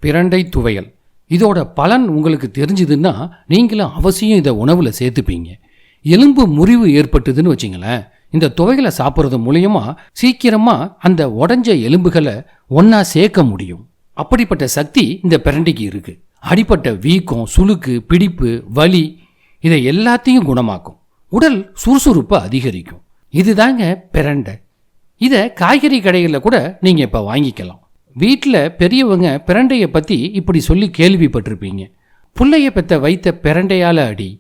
பிரண்டை துவையல். இதோட பலன் உங்களுக்கு தெரிஞ்சுதுன்னா நீங்களும் அவசியம் இதை உணவில் சேர்த்துப்பீங்க. எலும்பு முறிவு ஏற்பட்டுதுன்னு வச்சிங்களேன், இந்த துவையலை சாப்பிட்றது மூலியமா சீக்கிரமாக அந்த உடஞ்ச எலும்புகளை ஒன்றா சேர்க்க முடியும். அப்படிப்பட்ட சக்தி இந்த பிரண்டைக்கு இருக்குது. அடிப்பட்ட வீக்கம், சுளுக்கு, பிடிப்பு, வலி இதை எல்லாத்தையும் குணமாக்கும். உடல் சுறுசுறுப்பை அதிகரிக்கும். இதுதாங்க பிரண்டை. இதை காய்கறி கடைகளில் கூட நீங்கள் இப்போ வாங்கிக்கலாம். வீட்டில் பெரியவங்க பிரண்டையை பற்றி இப்படி சொல்லி கேள்விப்பட்டிருப்பீங்க. புள்ளைய பெத்த வைத்த பிரண்டையால் அடி,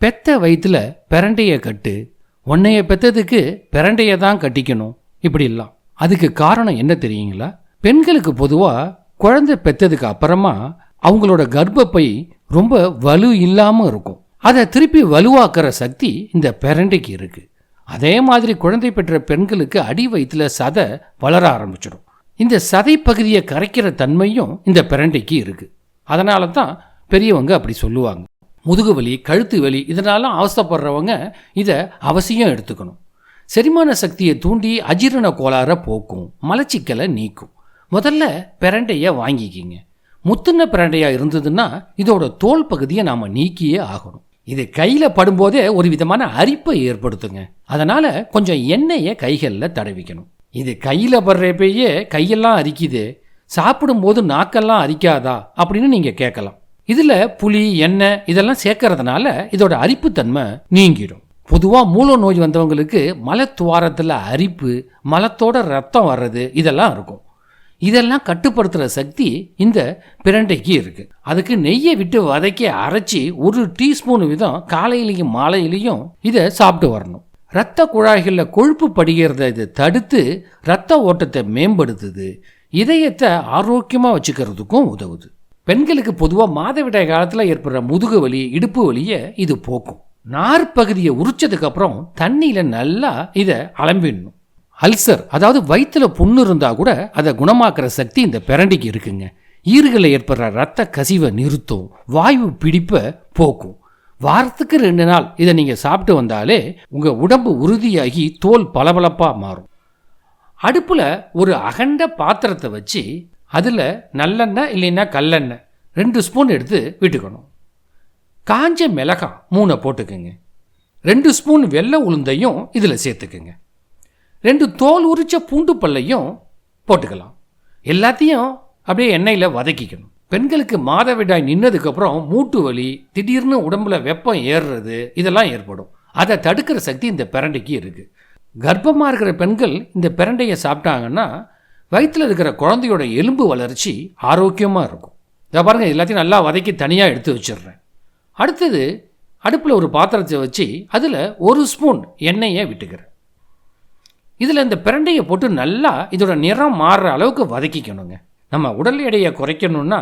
பெத்த வயிற்றுல பிரண்டையை கட்டு, உன்னைய பெற்றதுக்கு பிரண்டையை தான் கட்டிக்கணும், இப்படிலாம். அதுக்கு காரணம் என்ன தெரியுங்களா? பெண்களுக்கு பொதுவாக குழந்தை பெற்றதுக்கு அப்புறமா அவங்களோட கர்ப்பப்பை ரொம்ப வலு இல்லாமல் இருக்கும். அதை திருப்பி வலுவாக்குற சக்தி இந்த பிரண்டைக்கு இருக்குது. அதே மாதிரி குழந்தை பெற்ற பெண்களுக்கு அடி வயிற்றுல சதை வளர ஆரம்பிச்சிடும். இந்த சதை பகுதியை கரைக்கிற தன்மையும் இந்த பிரண்டைக்கு இருக்குது. அதனால தான் பெரியவங்க அப்படி சொல்லுவாங்க. முதுகு வலி, கழுத்து வலி இதனால அவஸ்தைப்படுறவங்க இதை அவசியம் எடுத்துக்கணும். செரிமான சக்தியை தூண்டி அஜீரண கோளாறை போக்கும், மலச்சிக்கலை நீக்கும். முதல்ல பிரண்டையை வாங்கிக்கிங்க. முத்துன பிரண்டையாக இருந்ததுன்னா இதோட தோல் பகுதியை நாம் நீக்கியே ஆகணும். இது கையில் படும்போதே ஒரு விதமான அரிப்பை ஏற்படுத்துங்க. அதனால் கொஞ்சம் எண்ணெயை கைகளில் தடவிக்கணும். இது கையில் படுறப்பயே கையெல்லாம் அரிக்குது, சாப்பிடும்போது நாக்கெல்லாம் அரிக்காதா அப்படின்னு நீங்கள் கேட்கலாம். இதில் புளி, எண்ணெய் இதெல்லாம் சேர்க்கறதுனால இதோட அரிப்புத்தன்மை நீங்கிடும். பொதுவாக மூல நோய் வந்தவங்களுக்கு மலத்துவாரத்தில் அரிப்பு, மலத்தோட ரத்தம் வர்றது இதெல்லாம் இருக்கும். இதெல்லாம் கட்டுப்படுத்துகிற சக்தி இந்த பிரண்டைக்கு இருக்குது. அதுக்கு நெய்யை விட்டு வதக்கி அரைச்சி 1 டீஸ்பூன் வீதம் காலையிலையும் மாலையிலையும் இதை சாப்பிட்டு வரணும். இரத்த குழாய்களில் கொழுப்பு படிகிறத இது தடுத்து இரத்த ஓட்டத்தை மேம்படுத்துது. இதயத்தை ஆரோக்கியமாக வச்சுக்கிறதுக்கும் உதவுது. பெண்களுக்கு பொதுவாக மாதவிடாய் காலத்தில் ஏற்படுற முதுகு வலி, இடுப்பு வலியை இது போக்கும். நார்பகுதியை உரிச்சதுக்கு அப்புறம் தண்ணியில் நல்லா இதை அலம்பிடணும். அல்சர், அதாவது வயிற்றுல புண்ணு இருந்தால் கூட அதை குணமாக்குற சக்தி இந்த பிரண்டைக்கு இருக்குங்க. ஈறுகளில் ஏற்படுற ரத்த கசிவை நிறுத்தும், வாயு பிடிப்பை போக்கும். வாரத்துக்கு 2 நாள் இதை நீங்கள் சாப்பிட்டு வந்தாலே உங்கள் உடம்பு உறுதியாகி தோல் பளபளப்பாக மாறும். அடுப்பில் ஒரு அகண்ட பாத்திரத்தை வச்சு அதில் நல்லெண்ணெய் இல்லைன்னா கல்லெண்ணெய் 2 ஸ்பூன் எடுத்து விட்டுக்கணும். காஞ்ச மிளகாய் 3 போட்டுக்குங்க. 2 ஸ்பூன் வெள்ளை உளுந்தையும் இதில் சேர்த்துக்குங்க. 2 தோல் உரிச்ச பூண்டு பல்லையும் போட்டுக்கலாம். எல்லாத்தையும் அப்படியே எண்ணெயில் வதக்கிக்கணும். பெண்களுக்கு மாதவிடாய் நின்னதுக்கப்புறம் மூட்டு வலி, திடீர்னு உடம்புல வெப்பம் ஏறுறது இதெல்லாம் ஏற்படும். அதை தடுக்கிற சக்தி இந்த பிரண்டைக்கு இருக்குது. கர்ப்பமாக இருக்கிற பெண்கள் இந்த பிரண்டையை சாப்பிட்டாங்கன்னா வயிற்றில் இருக்கிற குழந்தையோட எலும்பு வளர்ச்சி ஆரோக்கியமாக இருக்கும். இதை பாருங்கள், எல்லாத்தையும் நல்லா வதக்கி தனியாக எடுத்து வச்சிடுறேன். அடுத்தது அடுப்பில் ஒரு பாத்திரத்தை வச்சு அதில் 1 ஸ்பூன் எண்ணெயை விட்டுக்கிறேன். இதில் இந்த பிரண்டையை போட்டு நல்லா இதோட நிறம் மாறுற அளவுக்கு வதக்கிக்கணுங்க. நம்ம உடல் எடையை குறைக்கணும்னா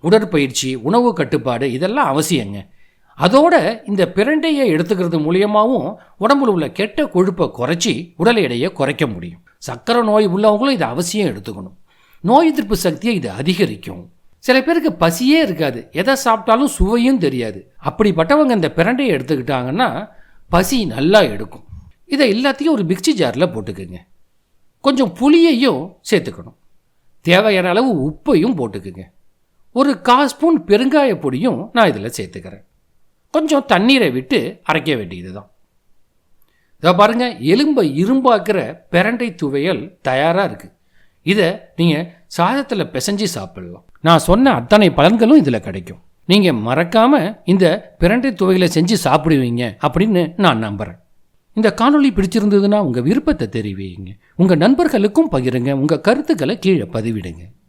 உடற்பயிற்சி, உணவு கட்டுப்பாடு இதெல்லாம் அவசியங்க. அதோட இந்த பிரண்டையை எடுத்துக்கிறது மூலியமாகவும் உடம்புல உள்ள கெட்ட கொழுப்பை குறைச்சி உடல் எடையை குறைக்க முடியும். சர்க்கரை நோய் உள்ளவங்களும் இதை அவசியம் எடுத்துக்கணும். நோய் எதிர்ப்பு சக்தியை இது அதிகரிக்கும். சில பேருக்கு பசியே இருக்காது, எதை சாப்பிட்டாலும் சுவையும் தெரியாது. அப்படிப்பட்டவங்க இந்த பிரண்டையை எடுத்துக்கிட்டாங்கன்னா பசி நல்லா எடுக்கும். இதை எல்லாத்தையும் ஒரு மிக்சி ஜாரில் போட்டுக்குங்க. கொஞ்சம் புளியையும் சேர்த்துக்கணும். தேவையான அளவு உப்பையும் போட்டுக்குங்க. ஒரு 1/4 ஸ்பூன் பெருங்காய பொடியும் நான் இதில் சேர்த்துக்கிறேன். கொஞ்சம் தண்ணீரை விட்டு அரைக்க வேண்டியது தான். இதை பாருங்கள், எலும்பை இரும்பாக்குற பிரண்டை துவையல் தயாராக இருக்குது. இதை நீங்கள் சாதத்தில் பிசைஞ்சு சாப்பிடலாம். நான் சொன்ன அத்தனை பலன்களும் இதில் கிடைக்கும். நீங்கள் மறக்காமல் இந்த பிரண்டை துவையலை செஞ்சு சாப்பிடுவீங்க அப்படின்னு நான் நம்புகிறேன். இந்த காணொளி பிடிச்சிருந்ததுன்னா உங்கள் விருப்பத்தை தெரிவிங்க. உங்கள் நண்பர்களுக்கும் பகிருங்க. உங்கள் கருத்துக்களை கீழே பதிவிடுங்க.